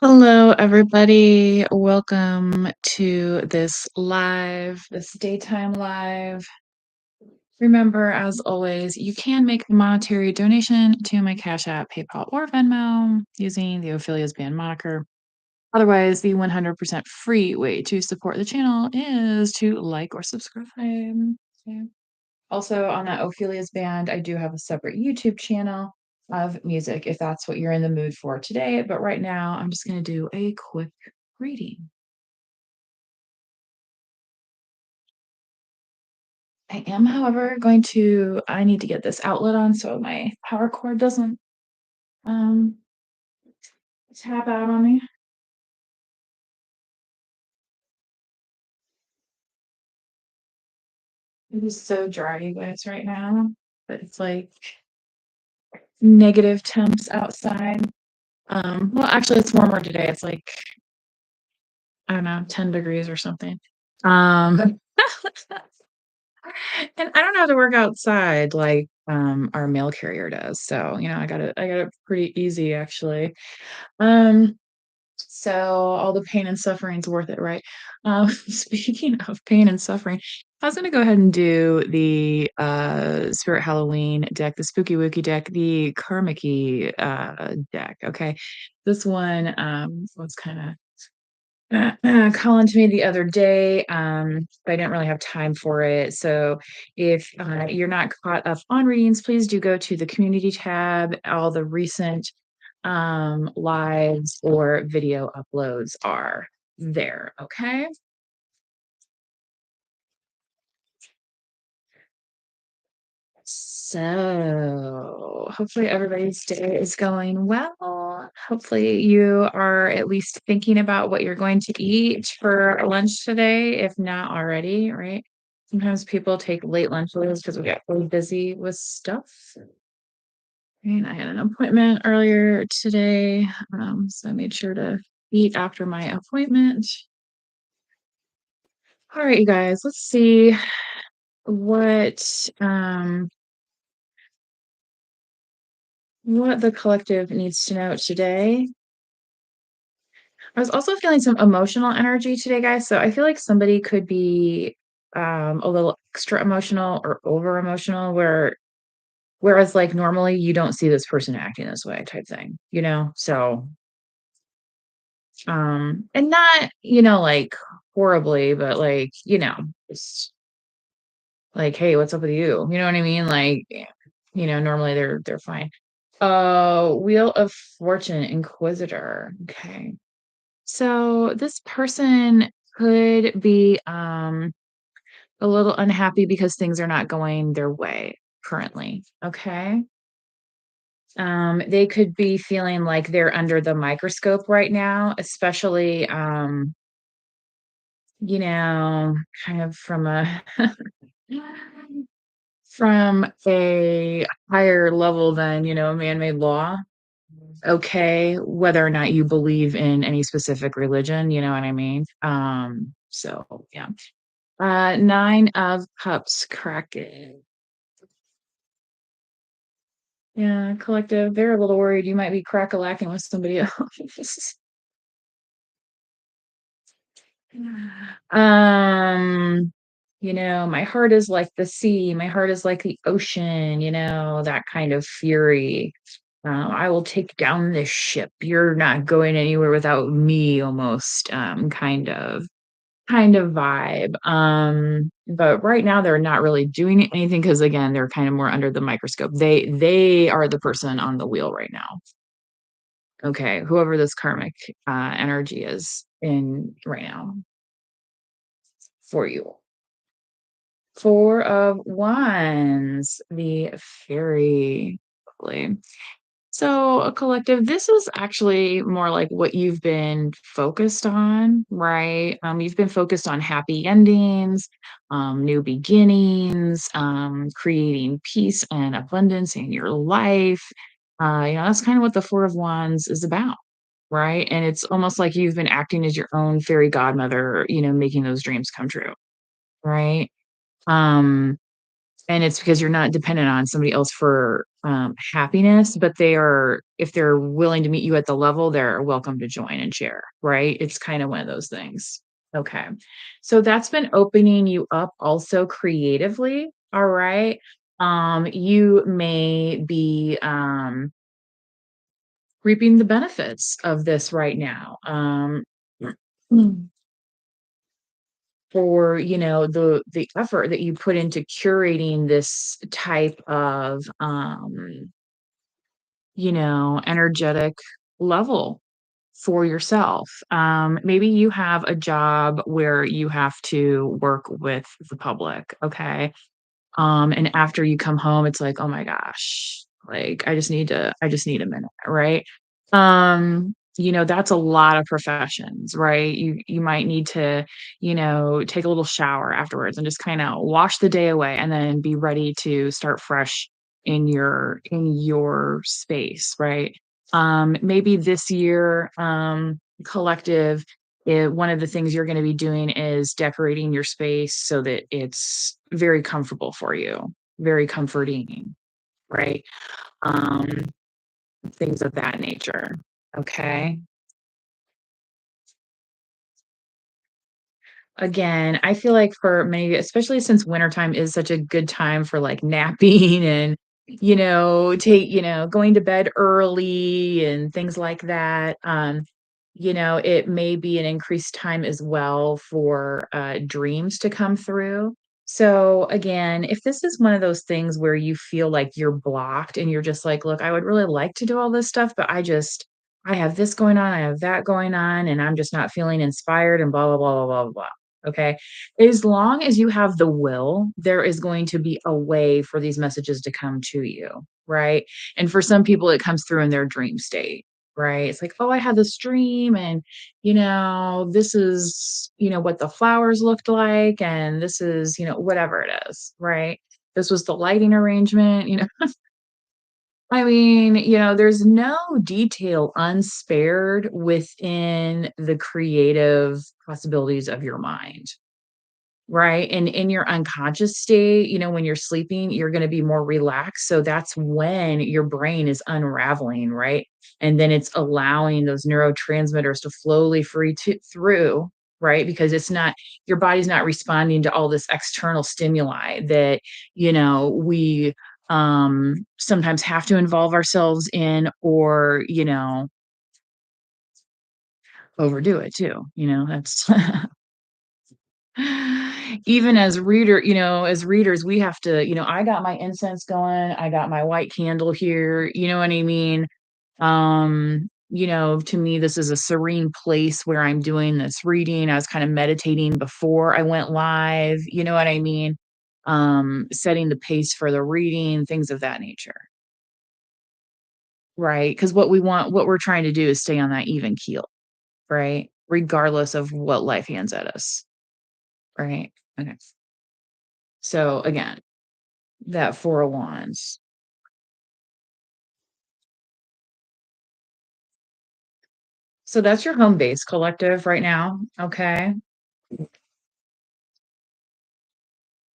Hello, everybody. Welcome to this daytime live. Remember, as always, you can make a monetary donation to my Cash App, PayPal, or Venmo using the Ophelia's Band moniker. Otherwise, the 100% free way to support the channel is to like or subscribe. Okay. Also, on that Ophelia's Band, I do have a separate YouTube channel of music if that's what you're in the mood for today. But right now, I'm just going to do a quick reading. I am, however, I need to get this outlet on so my power cord doesn't um, tap out on me. It is so dry, you guys, right now. But it's like negative temps outside. Well, actually, it's warmer today. It's like, I don't know, 10 degrees or something. And I don't have to work outside like our mail carrier does. So, I got it pretty easy actually. Um, so all the pain and suffering's worth it, right? Speaking of pain and suffering, I was gonna go ahead and do the Spirit Halloween deck, the Spooky Wookie deck, the Karmic deck. Okay. This one was kind of calling to me the other day, but I didn't really have time for it. So if you're not caught up on readings, please do go to the community tab. All the recent lives or video uploads are there. Okay. So hopefully everybody's day is going well. Hopefully you are at least thinking about what you're going to eat for lunch today, if not already, right? Sometimes people take late lunches because we get really busy with stuff. And I had an appointment earlier today, so I made sure to eat after my appointment. All right, you guys, let's see what what the collective needs to know today. I was also feeling some emotional energy today, guys. So I feel like somebody could be a little extra emotional or over emotional, whereas like normally you don't see this person acting this way type thing, you know? So and not, like horribly, but like, just like, hey, what's up with you? You know what I mean? Like, normally they're fine. Wheel of Fortune, Inquisitor. Okay. So this person could be a little unhappy because things are not going their way currently. Okay. They could be feeling like they're under the microscope right now, especially you know, kind of from a higher level than, man-made law. Okay, whether or not you believe in any specific religion, you know what I mean? So yeah. Nine of Cups cracking. Yeah, collective. They're a little worried you might be crack-a-lacking with somebody else. Um, my heart is like the sea, my heart is like the ocean, that kind of fury. I will take down this ship. You're not going anywhere without me, almost, kind of vibe. But right now they're not really doing anything because again, they're kind of more under the microscope. They are the person on the wheel right now. Okay, whoever this karmic energy is in right now for you. Four of Wands, the fairy. Lovely. So, a collective, this is actually more like what you've been focused on, right? You've been focused on happy endings, new beginnings, creating peace and abundance in your life. That's kind of what the Four of Wands is about, right? And it's almost like you've been acting as your own fairy godmother, making those dreams come true, right? Um, And it's because you're not dependent on somebody else for, happiness, but if they're willing to meet you at the level, they're welcome to join and share, right? It's kind of one of those things. Okay. So that's been opening you up also creatively, all right? You may be, reaping the benefits of this right now. For the effort that you put into curating this type of energetic level for yourself. Maybe you have a job where you have to work with the public, okay? And after you come home, it's like, "Oh my gosh, like, I just need a minute," right? That's a lot of professions, right? You might need to, take a little shower afterwards and just kinda wash the day away and then be ready to start fresh in your space, right? Maybe this year, collective, one of the things you're gonna be doing is decorating your space so that it's very comfortable for you, very comforting, right? Um, Things of that nature, okay? Again, I feel like for many, especially since wintertime is such a good time for, like, napping and, going to bed early and things like that, it may be an increased time as well for, dreams to come through. So, again, if this is one of those things where you feel like you're blocked and you're just like, "Look, I would really like to do all this stuff, but I have this going on, I have that going on, and I'm just not feeling inspired and blah, blah, blah, blah, blah, blah." Okay. As long as you have the will, there is going to be a way for these messages to come to you, right? And for some people, it comes through in their dream state, right? It's like, oh, I had this dream, and, this is, what the flowers looked like, and this is, whatever it is, right? This was the lighting arrangement, I mean, there's no detail unspared within the creative possibilities of your mind. Right, and in your unconscious state, when you're sleeping, you're gonna be more relaxed, so that's when your brain is unraveling, right? And then it's allowing those neurotransmitters to slowly free to through, right? Because your body's not responding to all this external stimuli that, we, sometimes have to involve ourselves in or, overdo it too, that's even as readers, we have to, I got my incense going, I got my white candle here, you know what I mean? To me, this is a serene place where I'm doing this reading. I was kind of meditating before I went live, you know what I mean? Setting the pace for the reading, things of that nature. Right. Because what we're trying to do is stay on that even keel, right? Regardless of what life hands at us. Right. Okay. So again, that 4 of Wands. So that's your home base collective right now, okay?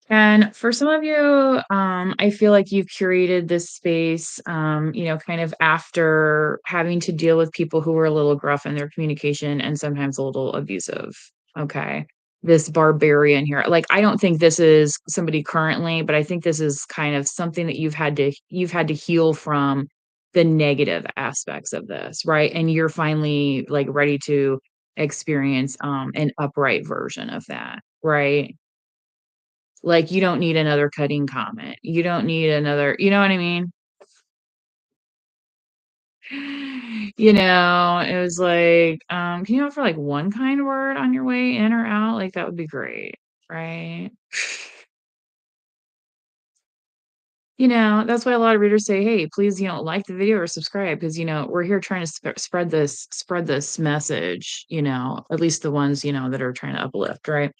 And for some of you, I feel like you've curated this space, kind of after having to deal with people who were a little gruff in their communication and sometimes a little abusive. Okay. This barbarian here. Like, I don't think this is somebody currently, but I think this is kind of something that you've had to heal from the negative aspects of this, right? And you're finally like ready to experience an upright version of that, right? Like, you don't need another cutting comment. You don't need another, you know what I mean? It was like, can you offer, like, one kind word on your way in or out? Like, that would be great, right? That's why a lot of readers say, "Hey, please, like the video or subscribe because we're here trying to spread this message, at least the ones, that are trying to uplift, right?"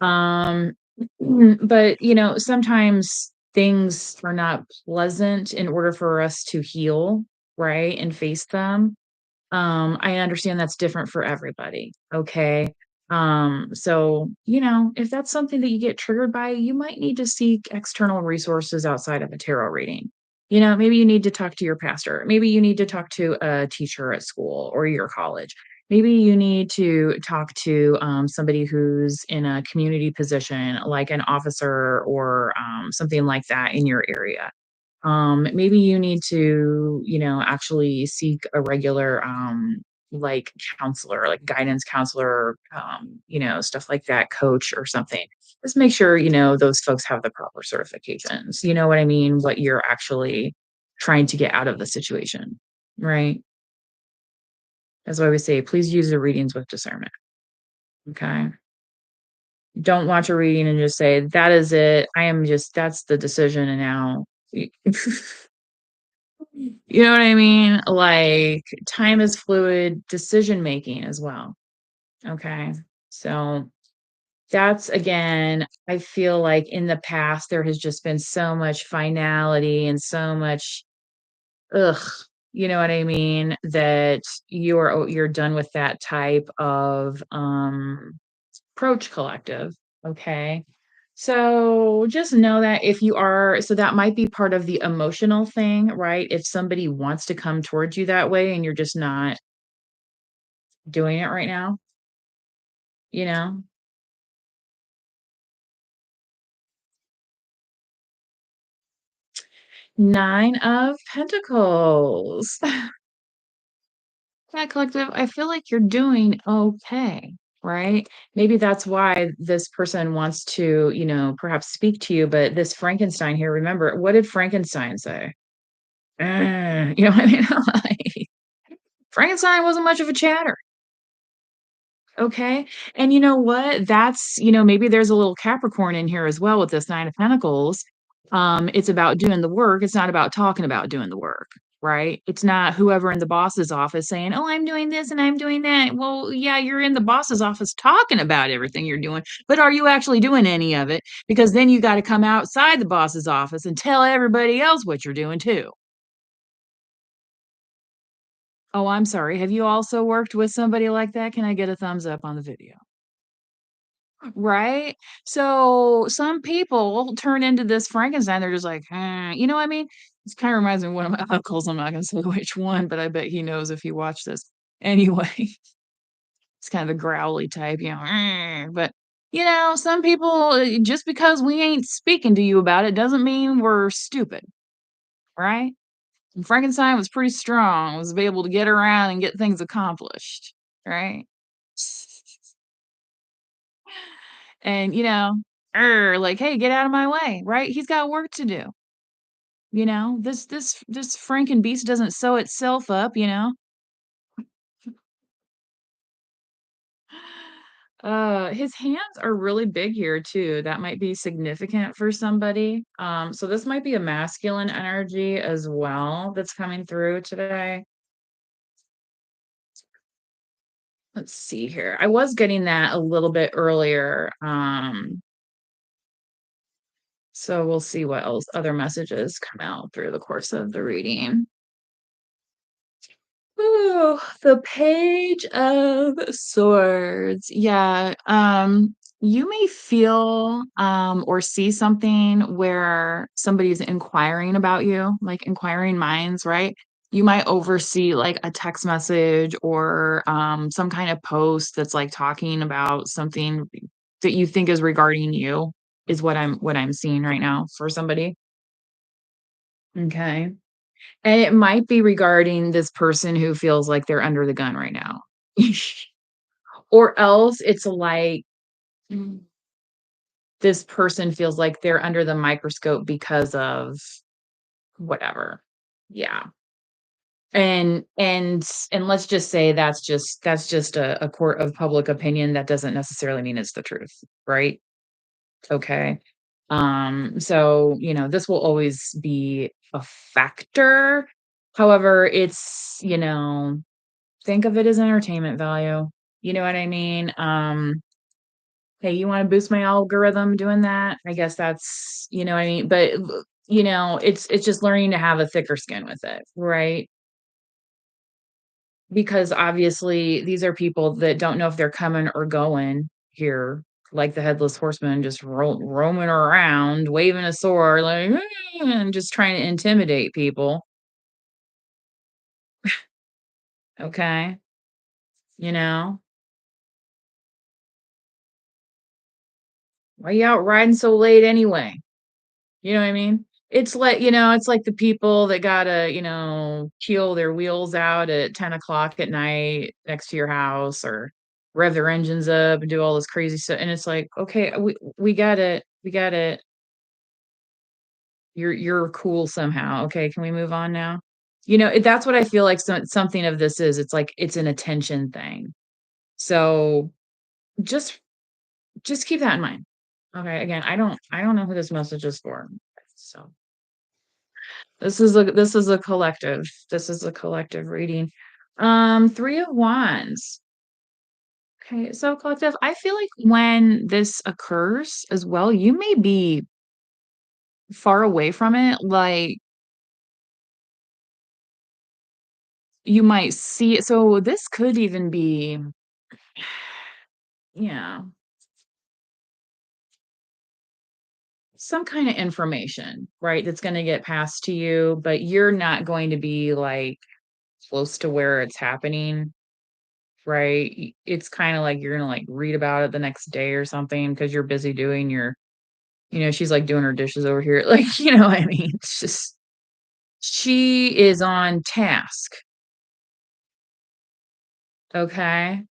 Um, but, sometimes things are not pleasant in order for us to heal, right, and face them. I understand that's different for everybody, okay? So, if that's something that you get triggered by, you might need to seek external resources outside of a tarot reading. Maybe you need to talk to your pastor. Maybe you need to talk to a teacher at school or your college. Maybe you need to talk to somebody who's in a community position, like an officer or something like that in your area. Maybe you need to, actually seek a regular, like counselor, like guidance counselor, stuff like that, coach or something. Just make sure, those folks have the proper certifications. You know what I mean? What you're actually trying to get out of the situation, right? That's why we say, please use the readings with discernment. Okay. Don't watch a reading and just say, that is it. That's the decision. And now, you know what I mean? Like, time is fluid, decision making as well. Okay. So that's again, I feel like in the past there has just been so much finality and so much ugh, you know what I mean? That you're done with that type of approach collective. Okay. So just know that if you are, so that might be part of the emotional thing, right? If somebody wants to come towards you that way and you're just not doing it right now, you know? 9 of Pentacles. That collective, I feel like you're doing okay, right? Maybe that's why this person wants to, perhaps speak to you, but this Frankenstein here, remember, what did Frankenstein say? You know what I mean? Like, Frankenstein wasn't much of a chatter. Okay. And you know what? That's, maybe there's a little Capricorn in here as well with this 9 of Pentacles. It's about doing the work. It's not about talking about doing the work, right? It's not whoever in the boss's office saying, "Oh, I'm doing this and I'm doing that." Well, yeah, you're in the boss's office talking about everything you're doing, but are you actually doing any of it? Because then you got to come outside the boss's office and tell everybody else what you're doing too. Oh, I'm sorry. Have you also worked with somebody like that? Can I get a thumbs up on the video? Right? So some people turn into this Frankenstein. They're just like, you know what I mean? This kind of reminds me of one of my uncles. I'm not going to say which one, but I bet he knows if he watched this. Anyway, it's kind of a growly type, but some people, just because we ain't speaking to you about it doesn't mean we're stupid, right? And Frankenstein was pretty strong, was able to get around and get things accomplished, right? And, like, "Hey, get out of my way," right? He's got work to do, This Franken beast doesn't sew itself up, his hands are really big here too. That might be significant for somebody. So this might be a masculine energy as well that's coming through today. Let's see here. I was getting that a little bit earlier. So we'll see what else other messages come out through the course of the reading. Ooh, the Page of Swords. Yeah. You may feel or see something where somebody's inquiring about you, like inquiring minds, right? You might oversee like a text message or some kind of post that's like talking about something that you think is regarding you, is what I'm seeing right now for somebody. Okay. And it might be regarding this person who feels like they're under the gun right now. Or else it's like mm, this person feels like they're under the microscope because of whatever. Yeah. And let's just say that's just a court of public opinion. That doesn't necessarily mean it's the truth, right? Okay. So, this will always be a factor. However, it's, think of it as entertainment value. You know what I mean? Hey, you wanna boost my algorithm doing that? I guess that's you know what I mean? But, it's just learning to have a thicker skin with it, right? because obviously these are people that don't know if they're coming or going here, like the headless horseman, just roaming around, waving a sword, like, and just trying to intimidate people. Okay. You know, why you out riding so late anyway? You know what I mean? It's like, it's like the people that gotta, peel their wheels out at 10 o'clock at night next to your house, or rev their engines up and do all this crazy stuff. And it's like, okay, we got it. We got it. You're cool somehow. Okay, can we move on now? That's what I feel like something of this is. It's like it's an attention thing. So just just keep that in mind. Okay, again, I don't know who this message is for. So this is a collective. This is a collective reading. Three of Wands. Okay, so collective, I feel like when this occurs as well, you may be far away from it. Like you might see it. So this could even be, yeah, some kind of information, right? That's going to get passed to you, but you're not going to be like close to where it's happening. Right? It's kinda like you're gonna, like, read about it the next day or something because 'cause you're busy doing your she's, like, doing her dishes over here, like, you know what I mean? It's just she is on task, okay?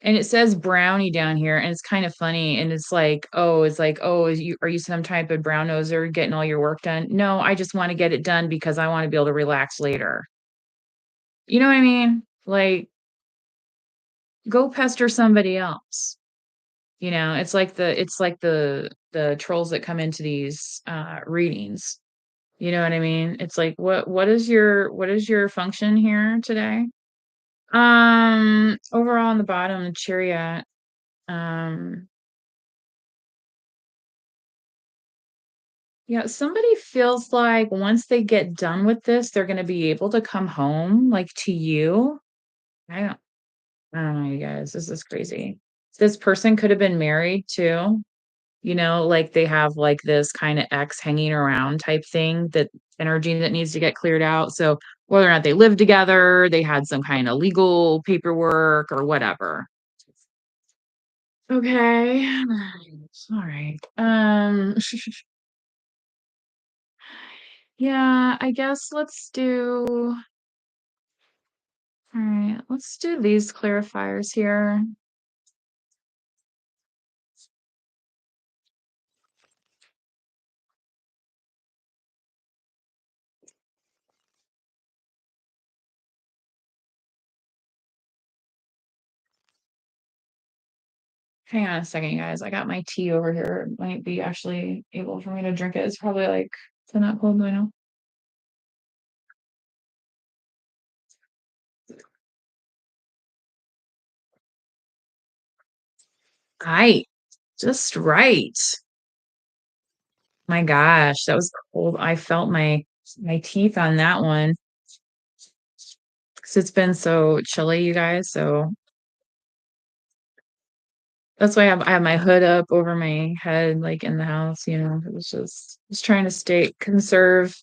And it says brownie down here, and it's kind of funny, and it's like, is you are you some type of brown noser getting all your work done? No, I just wanna get it done because I wanna be able to relax later. You know what I mean? Like, go pester somebody else. It's like the trolls that come into these readings. You know what I mean? It's like what is your function here today? Overall on the bottom, chariot. Um, yeah, somebody feels like once they get done with this, they're gonna be able to come home, like, to you. I don't I don't know, you guys. This is crazy. This person could have been married too. Like they have like this kind of ex hanging around type thing, that energy that needs to get cleared out. So whether or not they live together, they had some kind of legal paperwork or whatever. Okay. All right. Yeah, I guess all right, let's do these clarifiers here. Hang on a second, you guys. I got my tea over here. It might be actually able for me to drink it. It's probably like, it's not cold, I know. Right. Just right. My gosh, that was cold. I felt my teeth on that one, 'cause it's been so chilly, you guys. So that's why I have my hood up over my head, like in the house. It was just trying to stay conserve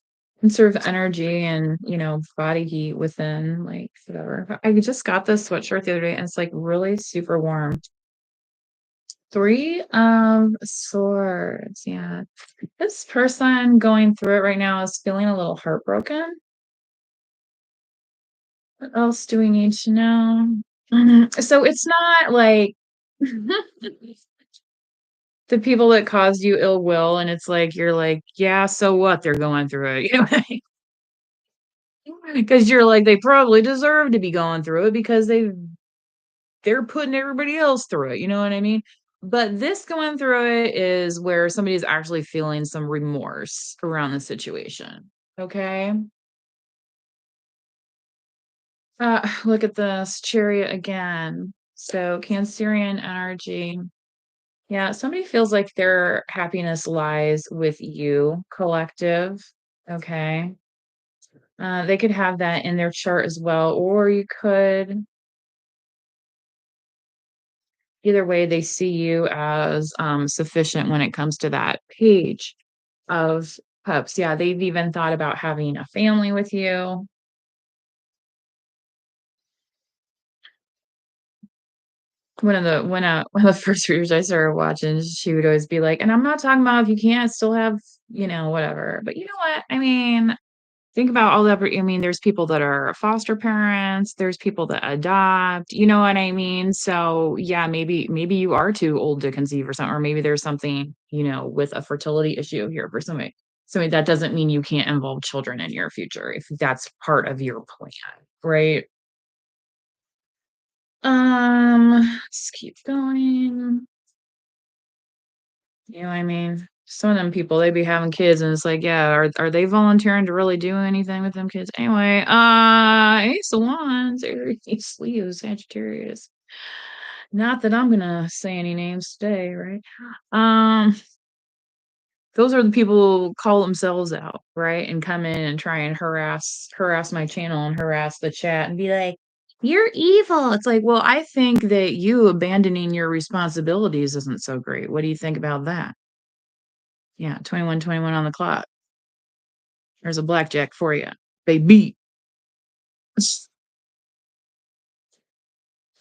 energy and body heat within, like, whatever. But I just got this sweatshirt the other day, and it's like really super warm. Three of Swords. Yeah. This person going through it right now is feeling a little heartbroken. What else do we need to know? So it's not like the people that caused you ill will, and it's like you're like, yeah, so what? They're going through it, because you're like, they probably deserve to be going through it because they're putting everybody else through it. You know what I mean? But this going through it is where somebody's actually feeling some remorse around the situation. Okay. Look at this chariot again. So Cancerian energy. Yeah, somebody feels like their happiness lies with you, collective. Okay. They could have that in their chart as well, or you could, either way, they see you as sufficient when it comes to that page of cups. Yeah, they've even thought about having a family with you. One of the first readers I started watching, she would always be like, and I'm not talking about if you can't still have, whatever. But you know what? I mean, think about all that. I mean, there's people that are foster parents, there's people that adopt, you know what I mean? So yeah, maybe you are too old to conceive or something, or maybe there's something, with a fertility issue here for somebody. So that doesn't mean you can't involve children in your future if that's part of your plan, right? Let's keep going. You know what I mean? Some of them people, they be having kids and it's like, yeah, are they volunteering to really do anything with them kids? Anyway, Ace of Wands, Aries, Leo, Sagittarius. Not that I'm gonna say any names today, right? Um, those are the people who call themselves out, right? And come in and try and harass my channel and harass the chat and be like, you're evil. It's like, well, I think that you abandoning your responsibilities isn't so great. What do you think about that? Yeah, 21:21 on the clock. There's a blackjack for you, baby.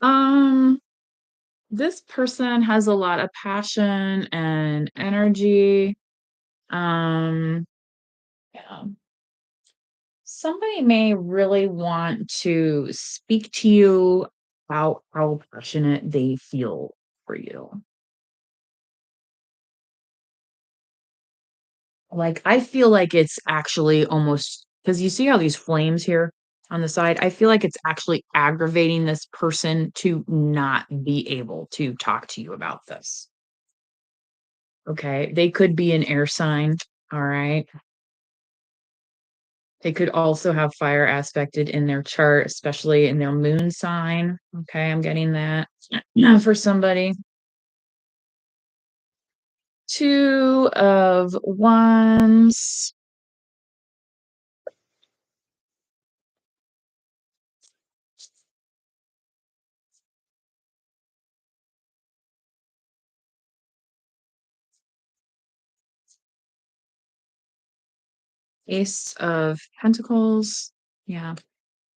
Um, this person has a lot of passion and energy. Um, yeah. Somebody may really want to speak to you about how passionate they feel for you. Like, I feel like it's actually almost because you see how these flames here on the side? I feel like it's actually aggravating this person to not be able to talk to you about this. Okay. They could be an air sign. All right. They could also have fire aspected in their chart, especially in their moon sign. Okay. I'm getting that for somebody. Two of Wands. Ace of Pentacles. Yeah.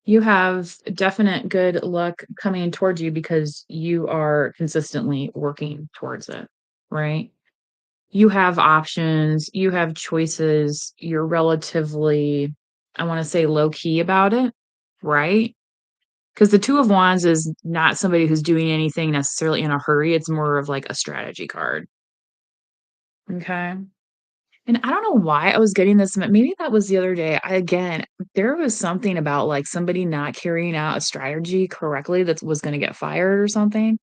You have definite good luck coming towards you because you are consistently working towards it, right? You have options, you have choices, you're relatively, I want to say, low key about it, right? Because the Two of Wands is not somebody who's doing anything necessarily in a hurry. It's more of like a strategy card. Okay. And I don't know why I was getting this, but maybe that was the other day. Again, there was something about like somebody not carrying out a strategy correctly that was going to get fired or something.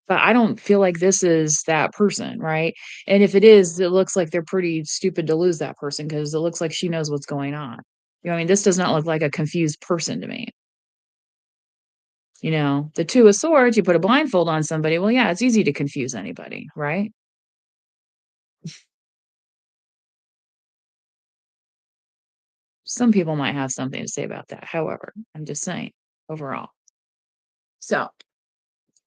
But I don't feel like this is that person, right? And if it is, it looks like they're pretty stupid to lose that person because it looks like she knows what's going on. I mean, this does not look like a confused person to me. The Two of Swords, you put a blindfold on somebody. Well, yeah, it's easy to confuse anybody, right? Some people might have something to say about that. However, I'm just saying overall. So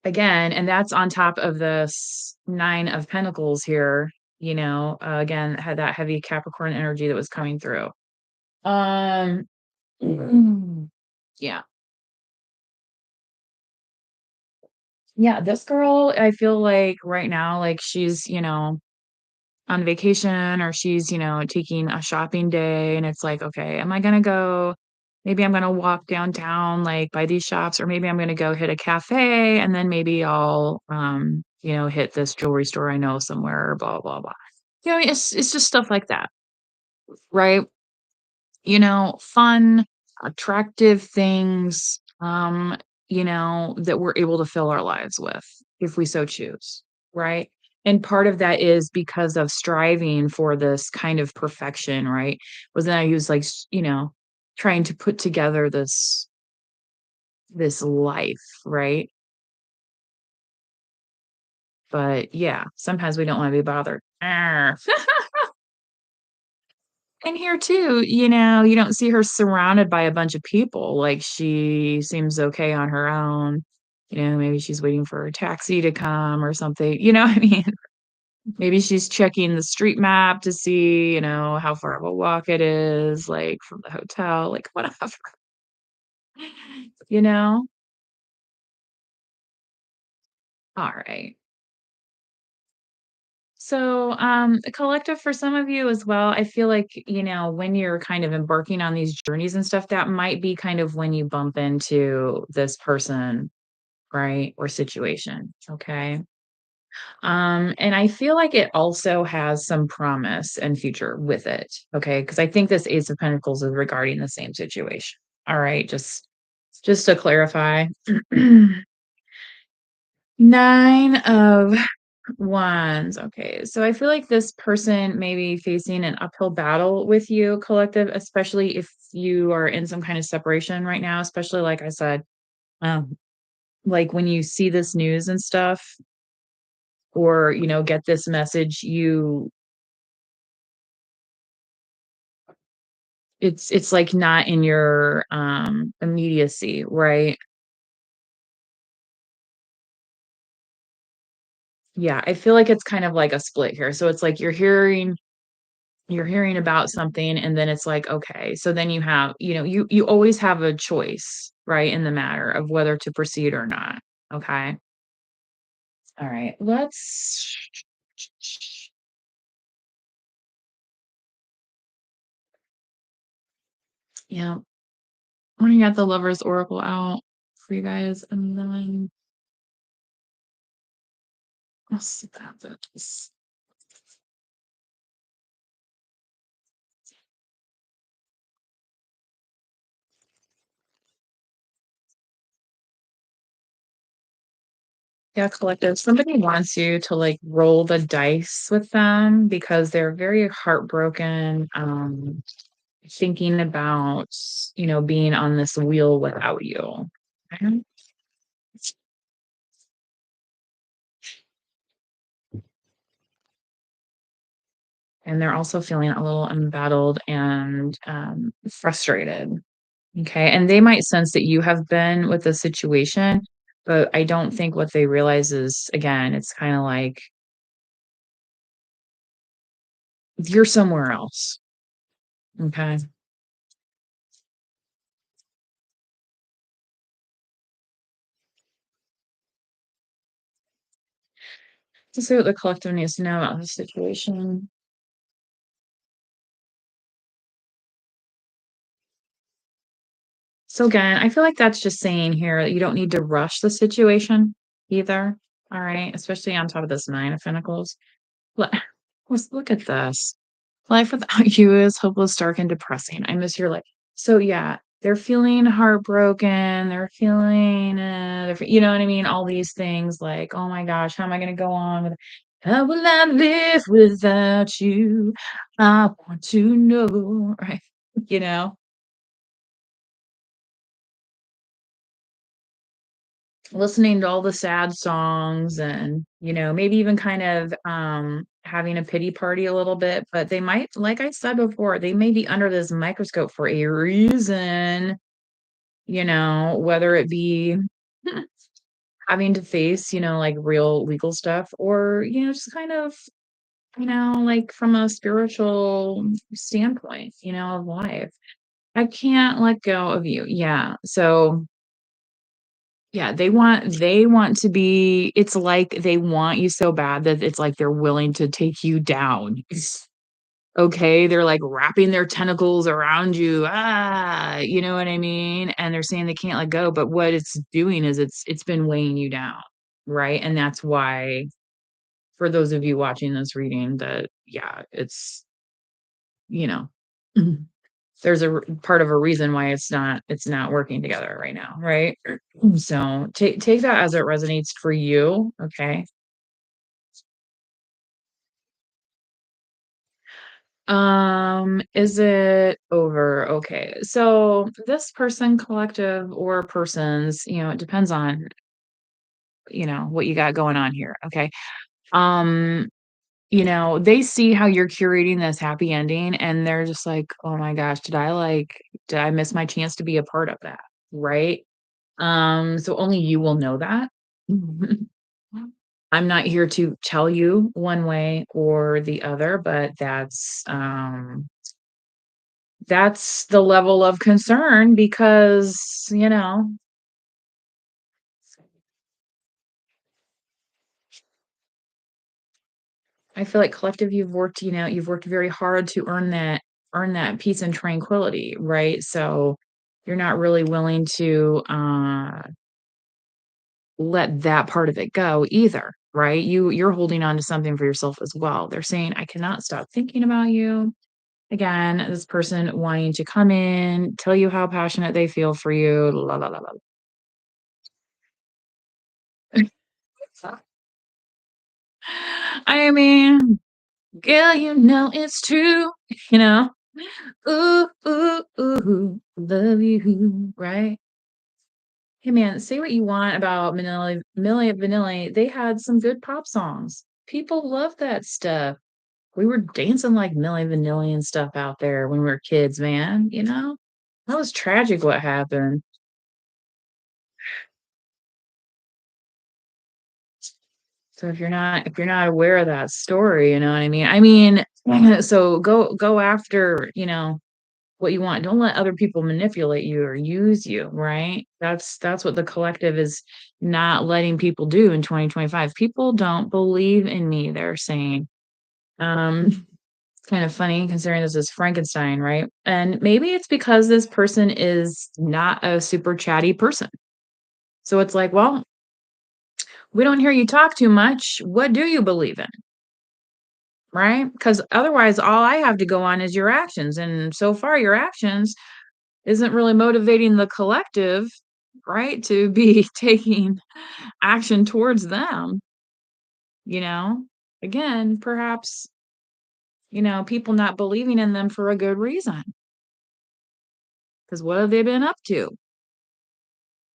again, and that's on top of this Nine of Pentacles here, again, had that heavy Capricorn energy that was coming through. Um, yeah. Yeah, this girl, I feel like right now, like she's, on vacation or she's, taking a shopping day and it's like, okay, am I gonna go? Maybe I'm gonna walk downtown, like by these shops, or maybe I'm gonna go hit a cafe and then maybe I'll hit this jewelry store I know somewhere, blah, blah, blah. It's just stuff like that, right? Fun, attractive things, that we're able to fill our lives with if we so choose, right? And part of that is because of striving for this kind of perfection, right? Was then I was like, trying to put together this life, right? But yeah, sometimes we don't want to be bothered. Arr. And here too, you don't see her surrounded by a bunch of people, like, she seems okay on her own. Maybe she's waiting for a taxi to come or something, you know what I mean? Maybe she's checking the street map to see, how far of a walk it is, like, from the hotel, like, whatever, you know? Alright. So, a collective for some of you as well, I feel like, when you're kind of embarking on these journeys and stuff, that might be kind of when you bump into this person, right? Or situation. Okay. And I feel like it also has some promise and future with it. Okay. Because I think this Ace of Pentacles is regarding the same situation. All right. Just to clarify. Nine of Wands. Okay. So I feel like this person may be facing an uphill battle with you, collective, especially if you are in some kind of separation right now, especially like I said, um, like when you see this news and stuff, or get this message, it's like not in your immediacy, right? Yeah, I feel like it's kind of like a split here. So it's like you're hearing about something, and then it's like, okay, so then you have, you always have a choice, right, in the matter of whether to proceed or not. Okay. All right. Let's yeah. I'm gonna get the Lovers Oracle out for you guys, and then let's see what happens. Yeah, collective. Somebody wants you to like roll the dice with them because they're very heartbroken, thinking about, being on this wheel without you. Okay? And they're also feeling a little unbattled and frustrated. Okay. And they might sense that you have been with the situation, but I don't think what they realize is, again, it's kind of like you're somewhere else. Okay. To see what the collective needs to know about the situation. So again, I feel like that's just saying here that you don't need to rush the situation either. All right. Especially on top of this Nine of Pentacles. Look, look at this. Life without you is hopeless, dark, and depressing. I miss your life. So yeah, they're feeling heartbroken. They're feeling, you know what I mean? All these things like, oh my gosh, how am I going to go on with? How will I live without you? I want to know, right? You know, listening to all the sad songs and, maybe even kind of having a pity party a little bit, but they might, like I said before, they may be under this microscope for a reason, whether it be having to face, like real legal stuff, or, just kind of, like from a spiritual standpoint, of life. I can't let go of you. Yeah. So yeah, they want to be, it's like they want you so bad that it's like they're willing to take you down. Okay, they're like wrapping their tentacles around you. You know what I mean? And they're saying they can't let go, but what it's doing is it's been weighing you down, right? And that's why for those of you watching this reading that yeah, you know, there's part of a reason why it's not working together right now, right? So take that as it resonates for you, okay? Is it over? Okay. So this person, collective or persons, it depends on, what you got going on here, okay? Um they see how you're curating this happy ending and they're just like, "Oh my gosh, did I miss my chance to be a part of that?" Right? So only you will know that. I'm not here to tell you one way or the other, but that's the level of concern because, I feel like collective you've worked very hard to earn that peace and tranquility, right? So you're not really willing to let that part of it go either, right? You're holding on to something for yourself as well. They're saying, I cannot stop thinking about you. Again, this person wanting to come in, tell you how passionate they feel for you. La, la, la, la. I mean, girl, it's true. You know, ooh, ooh, ooh, love you, right? Hey man, say what you want about Milli Vanilli. They had some good pop songs. People love that stuff. We were dancing like Milli Vanilli and stuff out there when we were kids, man. That was tragic what happened. So if you're not aware of that story, you know what I mean? I mean, so go after, what you want. Don't let other people manipulate you or use you, right? That's what the collective is not letting people do in 2025. People don't believe in me, they're saying. It's kind of funny considering this is Frankenstein, right? And maybe it's because this person is not a super chatty person. So it's like, well, we don't hear you talk too much. What do you believe in? Right? Because otherwise, all I have to go on is your actions. And so far, your actions isn't really motivating the collective, right, to be taking action towards them, you know? Again, perhaps, people not believing in them for a good reason. Because what have they been up to?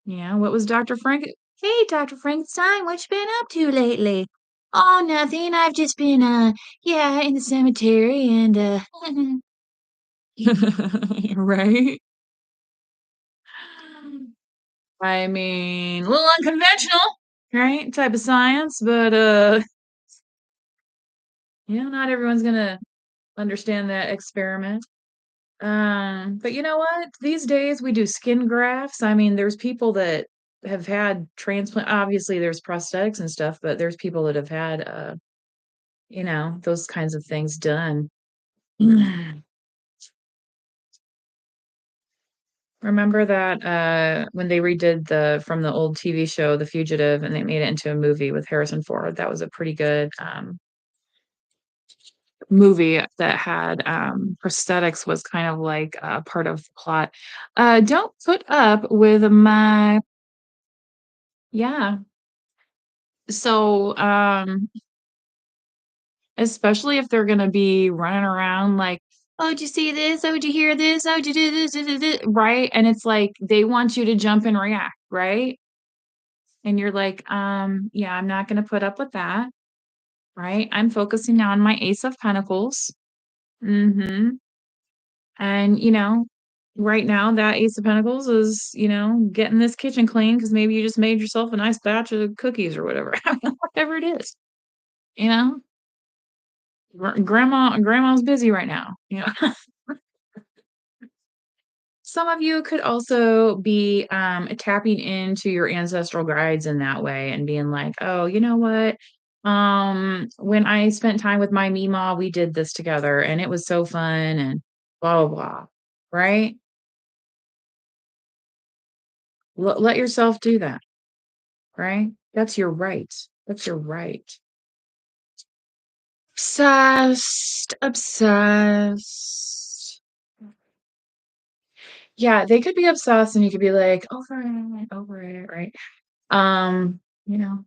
What was Dr. Frank? Hey, Dr. Frankenstein, what you been up to lately? Oh, nothing. I've just been, yeah, in the cemetery and, right? I mean, a little unconventional, right? Type of science, but, not everyone's gonna understand that experiment. But you know what? These days we do skin grafts. I mean, there's people that have had transplant. Obviously, there's prosthetics and stuff, but there's people that have had, those kinds of things done. Remember that when they redid the from the old TV show, The Fugitive, and they made it into a movie with Harrison Ford. That was a pretty good movie that had prosthetics was kind of like part of the plot. Don't put up with my yeah. So especially if they're gonna be running around like, oh, did you see this? Oh, did you hear this? Oh, did you do this? Right? And it's like they want you to jump and react, right? And you're like, yeah, I'm not gonna put up with that, right? I'm focusing on my Ace of Pentacles. Mm-hmm. And, right now that Ace of Pentacles is, getting this kitchen clean because maybe you just made yourself a nice batch of cookies or whatever. Whatever it is, you know? Grandma's busy right now. Some of you could also be tapping into your ancestral guides in that way and being like, oh, you know what? When I spent time with my Mima, we did this together and it was so fun and blah blah blah. Right? Let yourself do that, right? That's your right. That's your right. Obsessed, obsessed. Yeah, they could be obsessed and you could be like, over it, right? Um, you know,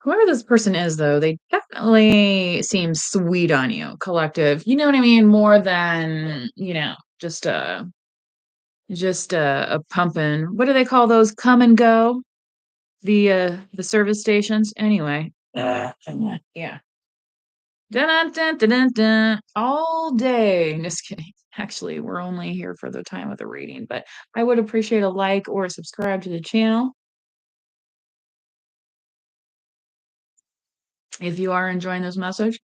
whoever this person is though, they definitely seem sweet on you, collective. You know what I mean? More than, just a pumping. What do they call those? Come and go. the service stations. Anyway. Yeah. Dun, dun, dun, dun, dun, dun. All day. Just kidding. Actually, we're only here for the time of the reading, but I would appreciate a like or a subscribe to the channel if you are enjoying this message.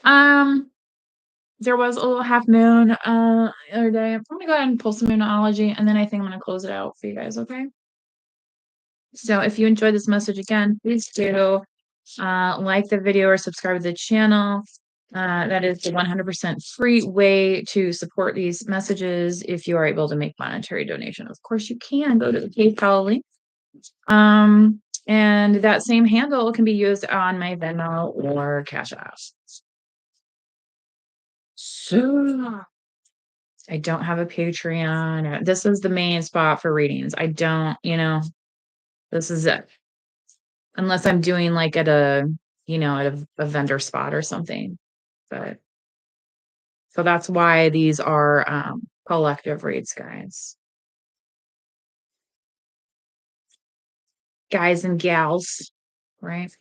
There was a little half moon the other day. I'm gonna go ahead and pull some Moonology, and then I think I'm gonna close it out for you guys, okay? So if you enjoyed this message again, please do like the video or subscribe to the channel. That is the 100% free way to support these messages if you are able to make monetary donation. Of course, you can go to the PayPal link. And that same handle can be used on my Venmo or Cash App. So I don't have a Patreon. This is the main spot for readings. I don't, this is it. Unless I'm doing like at a vendor spot or something. But so that's why these are collective reads, guys. Guys and gals, right?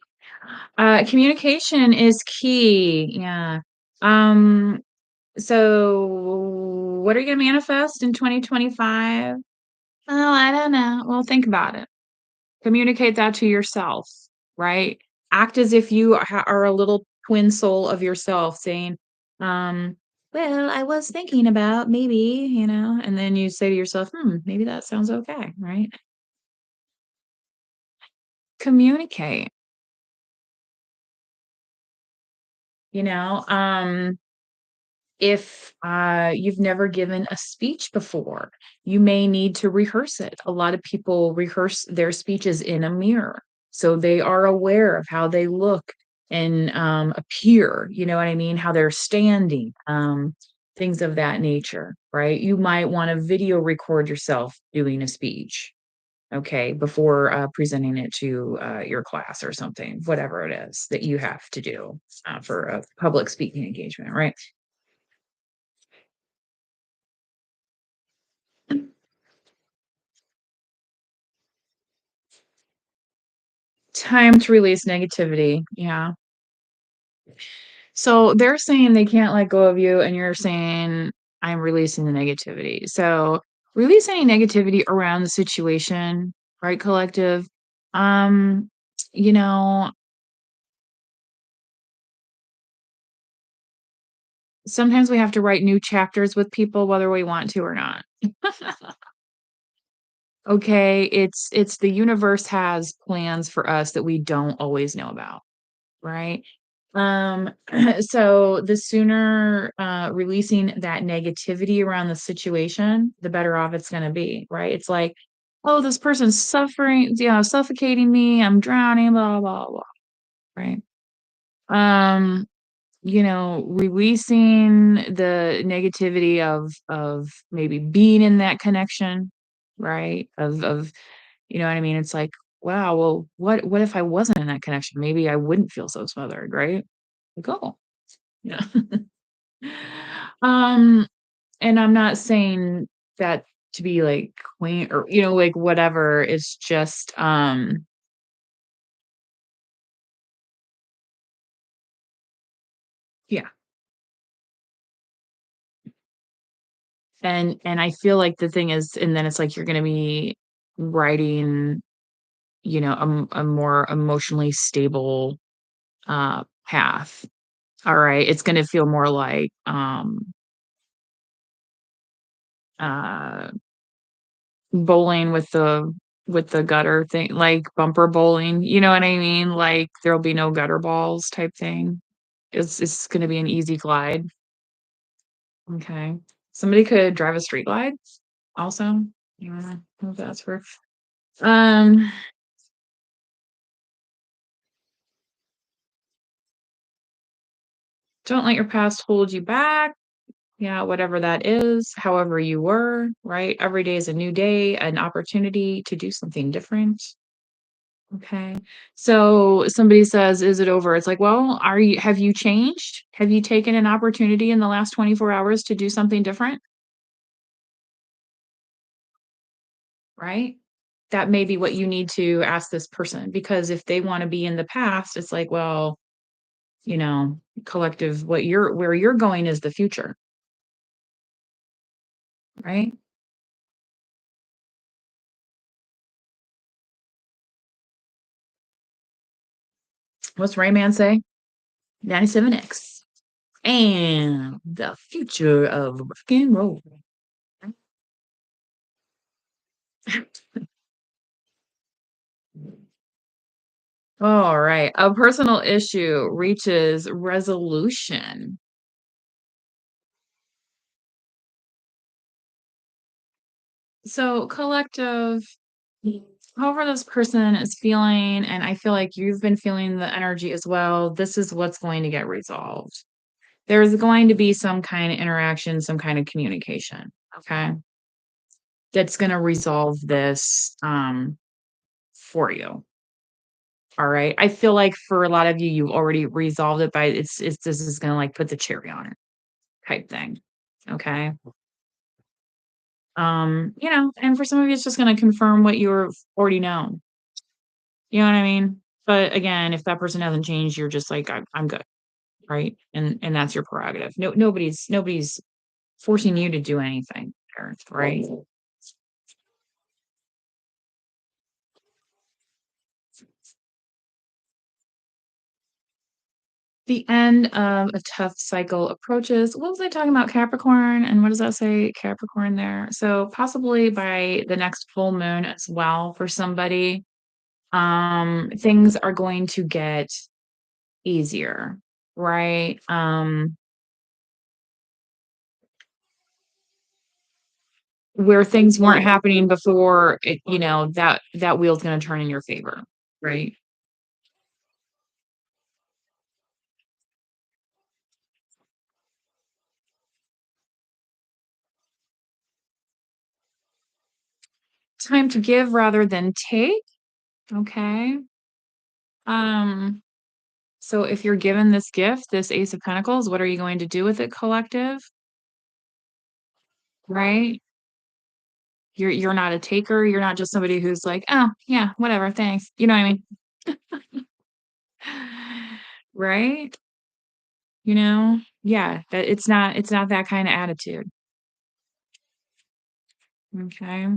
Communication is key. Yeah. So what are you gonna manifest in 2025? Oh, I don't know. Well, think about it. Communicate that to yourself, right? Act as if you are a little twin soul of yourself saying, well, I was thinking about maybe, and then you say to yourself, maybe that sounds okay, right? Communicate, you know, if you've never given a speech before, you may need to rehearse it. A lot of people rehearse their speeches in a mirror, so they are aware of how they look and appear. You know what I mean? How they're standing, things of that nature, right? You might want to video record yourself doing a speech, okay, before presenting it to your class or something, whatever it is that you have to do for a public speaking engagement, right? Time to release negativity. Yeah. So they're saying they can't let go of you, and you're saying, I'm releasing the negativity. So release any negativity around the situation, right, collective? Um, you know, sometimes we have to write new chapters with people whether we want to or not. Okay, it's the universe has plans for us that we don't always know about, right? Um, so the sooner releasing that negativity around the situation, the better off it's going to be, right? It's like, oh, this person's suffering, suffocating me, I'm drowning, blah blah blah, right? Um, releasing the negativity of maybe being in that connection, right? Of you know what I mean? It's like, wow, well, what if I wasn't in that connection? Maybe I wouldn't feel so smothered, right? Like, oh, yeah. Um, and I'm not saying that to be like quaint or, like whatever. It's just, yeah. And I feel like the thing is, and then it's like you're gonna be writing, a more emotionally stable path. All right. It's gonna feel more like uh bowling with the gutter thing, like bumper bowling, you know what I mean? Like there'll be no gutter balls type thing. It's gonna be an easy glide. Okay. Somebody could drive a street glide also. Yeah, if that's for um don't let your past hold you back. Yeah, whatever that is, however you were, right? Every day is a new day, an opportunity to do something different. Okay. So somebody says, "Is it over?" It's like, "Well, have you changed? Have you taken an opportunity in the last 24 hours to do something different?" Right? that may be what you need to ask this person, because if they want to be in the past, it's like, well, collective, where you're going is the future, right? What's Rayman say? 97X. And the future of rock and roll. All right. A personal issue reaches resolution. So, collective, however this person is feeling, and I feel like you've been feeling the energy as well, this is what's going to get resolved. There's going to be some kind of interaction, some kind of communication, okay? That's going to resolve this for you. All right. I feel like for a lot of you, you've already resolved it by it's this is gonna like put the cherry on it type thing. Okay. And for some of you, it's just gonna confirm what you've already known. You know what I mean? But again, if that person hasn't changed, you're just like, I'm good, right? And that's your prerogative. No, nobody's forcing you to do anything there, right? The end of a tough cycle approaches. What was I talking about? Capricorn. And what does that say? Capricorn there. So possibly by the next full moon as well for somebody, things are going to get easier, right? Where things weren't happening before, that wheel's going to turn in your favor, right? Time to give rather than take. Okay. Um, So if you're given this gift, this Ace of Pentacles, what are you going to do with it, collective? Right? You're not a taker. You're not just somebody who's like, oh yeah, whatever, thanks. You know what I mean? Right? Yeah, that it's not that kind of attitude. Okay.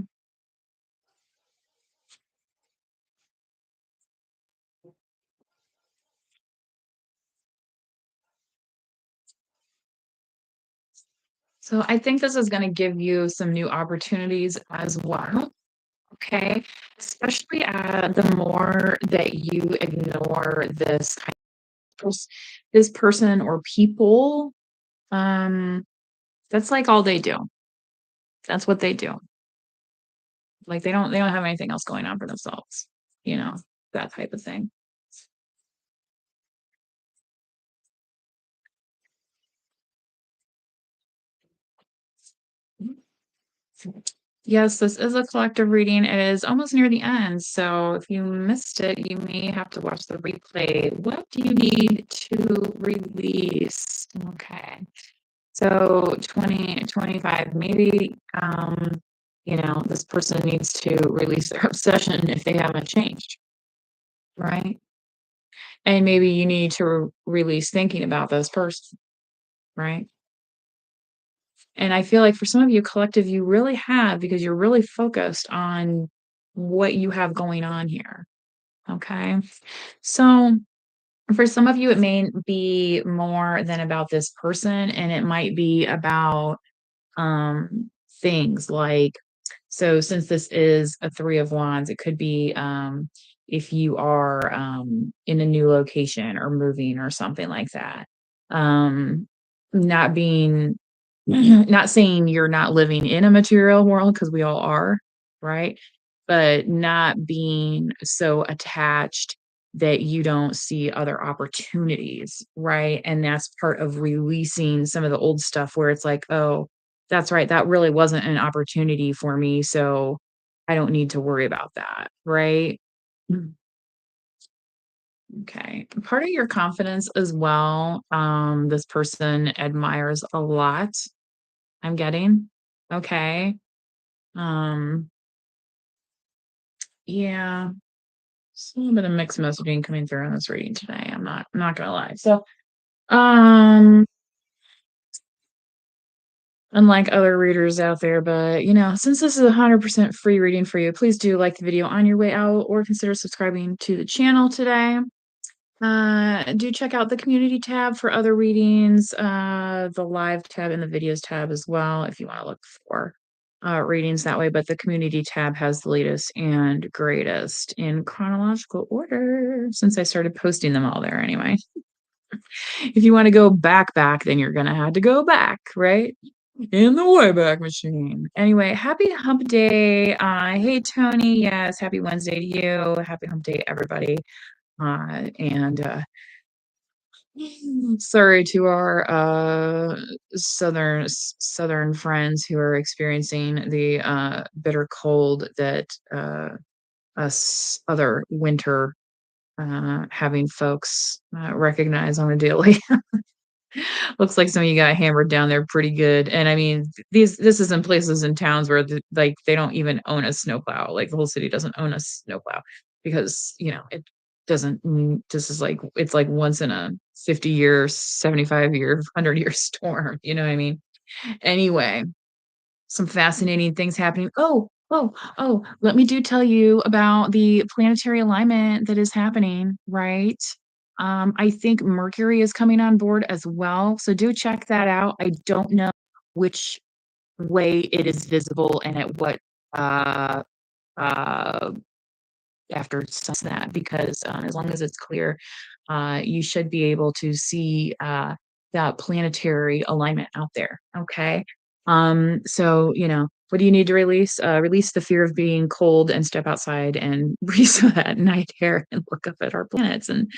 So I think this is going to give you some new opportunities as well. Okay. Especially the more that you ignore this person or people, um, that's like all they do. That's what they do. Like they don't have anything else going on for themselves, you know, that type of thing. Yes, this is a collective reading. It is almost near the end. So if you missed it, you may have to watch the replay. What do you need to release? Okay. So 2025, maybe, this person needs to release their obsession if they haven't changed, right? And maybe you need to release thinking about this person, right? And I feel like for some of you, collective, you really have, because you're really focused on what you have going on here. Okay. So for some of you, it may be more than about this person, and it might be about things like, so since this is a three of wands, it could be if you are in a new location or moving or something like that. Not being not saying you're not living in a material world, because we all are, right? But not being so attached that you don't see other opportunities, right? And that's part of releasing some of the old stuff where it's like, oh, that's right, that really wasn't an opportunity for me, so I don't need to worry about that, right? Mm. Okay. Part of your confidence as well, this person admires a lot, I'm getting. Okay. Um, Yeah. Just a little bit of mixed messaging coming through on this reading today. I'm not gonna lie. So, um, unlike other readers out there, but since this is 100% free reading for you, please do like the video on your way out or consider subscribing to the channel today. Do check out the community tab for other readings, the live tab and the videos tab as well if you want to look for readings that way. But the community tab has the latest and greatest in chronological order since I started posting them all there anyway. If you want to go back, then you're gonna have to go back, right? In the Wayback Machine. Anyway, happy Hump Day. Hey Tony, yes, happy Wednesday to you. Happy Hump Day, everybody. And sorry to our southern friends who are experiencing the bitter cold that us other winter having folks recognize on a daily. Looks like some of you got hammered down there pretty good. And I mean, this is in places in towns where like they don't even own a snowplow. Like the whole city doesn't own a snowplow because it doesn't. This is like it's like once in a 50-year, 75-year, 100-year storm. You know what I mean? Anyway, some fascinating things happening. Oh, let me do tell you about the planetary alignment that is happening, right? I think Mercury is coming on board as well. So do check that out. I don't know which way it is visible and at what uh uh after that because as long as it's clear, you should be able to see that planetary alignment out there. Okay. So, what do you need to release? Release the fear of being cold and step outside and breathe some of that night air and look up at our planets and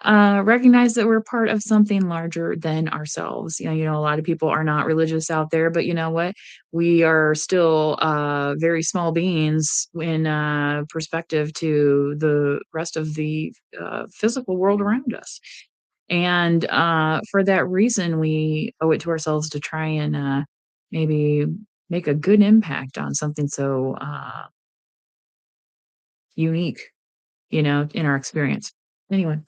recognize that we're part of something larger than ourselves. A lot of people are not religious out there, but you know what? We are still very small beings in perspective to the rest of the physical world around us. And for that reason, we owe it to ourselves to try and maybe make a good impact on something so unique, in our experience. Anyway.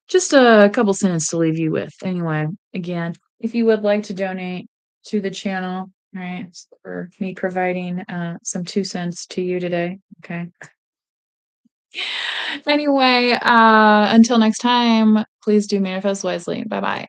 Just a couple sentences to leave you with. Anyway, again, if you would like to donate to the channel, right, for me providing some 2 cents to you today. Okay. Anyway, until next time, please do manifest wisely. Bye bye.